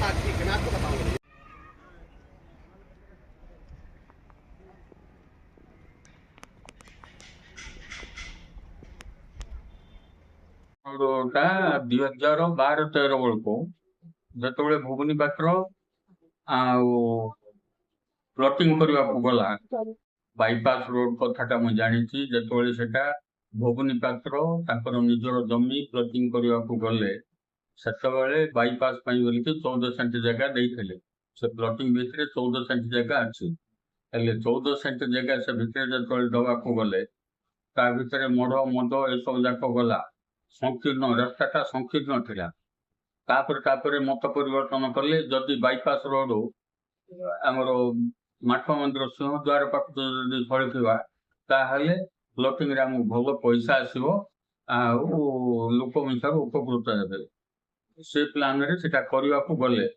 ରୋଡଟା 2012-13 ବେଳକୁ ଯେତେବେଳେ ଭୁବନୀ ପାତ୍ର ଆଉ ପ୍ଲଟିଂ କରିବାକୁ ଗଲା ବାଇପାସ ରୋଡ କଥାଟା ମୁଁ ଜାଣିଛି। ଯେତେବେଳେ ସେଟା ଭୁବନୀ ପାତ୍ର ତାଙ୍କର ନିଜର ଜମି ପ୍ଲଟିଂ କରିବାକୁ ଗଲେ ସେତେବେଳେ ବାଇପାସ ପାଇଁ ବୋଲିକି 14 ସେଣ୍ଟ ଜାଗା ଦେଇଥିଲେ। ସେ ପ୍ଲଟିଂ ଭିତରେ 14 ସେଣ୍ଟ ଜାଗା ଅଛି। ହେଲେ 14 ସେଣ୍ଟ ଜାଗା ସେ ଭିତରେ ଯେତେବେଳେ ଦବାକୁ ଗଲେ ତା ଭିତରେ ମଢ ମଦ ଏସବୁ ଯାକ ଗଲା। ସଂକୀର୍ଣ୍ଣ ରାସ୍ତାଟା ସଂକୀର୍ଣ୍ଣ ଥିଲା। ତାପରେ ମତ ପରିବର୍ତ୍ତନ କଲେ ଯଦି ବାଇପାସ ରୋଡ ଆମର ମାଠ ମନ୍ଦିର ସିଂହଦ୍ୱାର ପାଖକୁ ଯଦି ସଳିଥିବା ତାହେଲେ ପ୍ଲଟିଂରେ ଆମକୁ ଭଲ ପଇସା ଆସିବ ଆଉ ଲୋକ ମିଶାରୁ ଉପକୃତ ହେବେ। ସେ ପ୍ଲାନରେ ସେଟା କରିବାକୁ ଗଲେ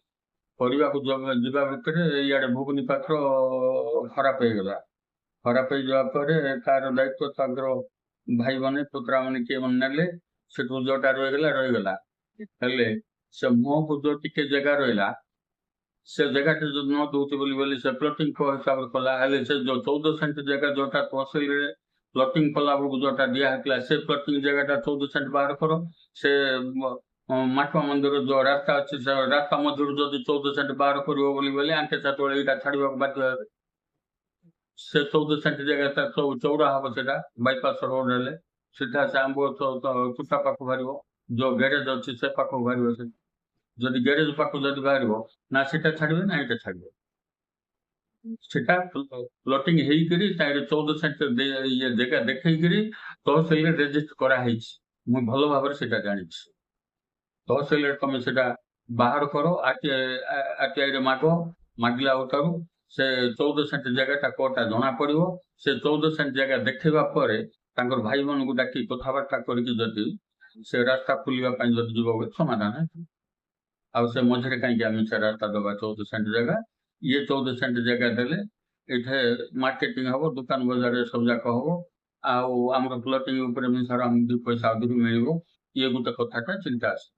ଯିବା ଭିତରେ ଇଆଡେ ଭୁବନୀ ପାତ୍ର ଖରାପ ହେଇଗଲା। ଖରାପ ହେଇଯିବା ପରେ ତାର ଦାୟିତ୍ୱ ତାଙ୍କର ଭାଇମାନେ ପୁତ୍ରାମାନେ କିଏ ମାନେ ନେଲେ। ସେଠୁ ଯୋଉଟା ରହିଗଲା। ହେଲେ ସେ ମୁହଁକୁ ଯୋଉ ଟିକେ ଜାଗା ରହିଲା ସେ ଜାଗାଟା ଯଦି ନ ଦଉଛି ବୋଲି ସେ ପ୍ଲଟିଂ ହିସାବରେ କଲା। ହେଲେ ସେ ଯୋଉ 14 ସେଣ୍ଟ ଜାଗା ଯୋଉଟା ତହସିଲରେ ପ୍ଲଟିଂ କଲା ବେଳକୁ ଯୋଉଟା ଦିଆ ହେଇଥିଲା ସେ ପ୍ଲଟିଂ ଜାଗାଟା 14 ସେଣ୍ଟ ବାହାର କର। ସେ ମାଠୁଆ ମନ୍ଦିର ଯୋଉ ରାସ୍ତା ଅଛି ସେ ରାସ୍ତା ମଧ୍ୟରୁ ଯଦି 14 ସେଣ୍ଟ ବାହାର କରିବ ବୋଲି ଆଙ୍କେ ସେତେବେଳେ ଏଇଟା ଛାଡିବାକୁ ବାଧ୍ୟ ହେବେ। ସେ 14 ସେଣ୍ଟ ଜାଗାଟା ଚଉଡା ହବ। ସେଟା ବାଇପାସ ରୋଡ ହେଲେ ସିଧା ସେ ଆମ୍ବ ତୁଟା ପାଖକୁ ବାହାରିବ। ଯୋଉ ଗ୍ୟାରେଜ ଅଛି ସେ ପାଖକୁ ବାହାରିବ। ସେ ଯଦି ଗ୍ୟାରେଜ ପାଖକୁ ଯଦି ବାହାରିବ ନା ସେଟା ଛାଡିବେ ନା ଏଇଟା ଛାଡିବେ। ସେଟା ପ୍ଲଟିଂ ହେଇକିରି ତାର 14 ସେଣ୍ଟ ଇଏ ଜାଗା ଦେଖେଇକିରି ତହସିଲରେ ରେଜିଷ୍ଟର କରାହେଇଛି। ମୁଁ ଭଲ ଭାବରେ ସେଟା ଜାଣିଛି। ତହସିଲରେ ତମେ ସେଟା ବାହାର କର ଆରଟିଆଇରେ ମାଗିଲା ଉଠାରୁ ସେ 14 ସେଣ୍ଟ ଜାଗାଟା କୋଟା ଜଣା ପଡିବ। ସେ 14 ସେଣ୍ଟ ଜାଗା ଦେଖେଇବା ପରେ ତାଙ୍କର ଭାଇମାନଙ୍କୁ ଡାକି କଥାବାର୍ତ୍ତା କରିକି ଯଦି ସେ ରାସ୍ତା ଖୋଲିବା ପାଇଁ ଯଦି ଯିବ ସମାଧାନ। ଆଉ ସେ ମଝିରେ କାହିଁକି ଆମେ ସେ ରାସ୍ତା ଦବା 14 ସେଣ୍ଟ ଜାଗା? ଇଏ 14 ସେଣ୍ଟ ଜାଗା ଦେଲେ ଏଠି ମାର୍କେଟିଂ ହବ, ଦୋକାନ ବଜାର ସବୁ ଯାକ ହବ ଆଉ ଆମର ପ୍ଲଟିଂ ଉପରେ ମିଶାର ଆମକୁ 2 ପଇସା ଅଧିକ ମିଳିବ। ଇଏ ଗୋଟେ କଥାଟା ଚିନ୍ତା ଆସେ।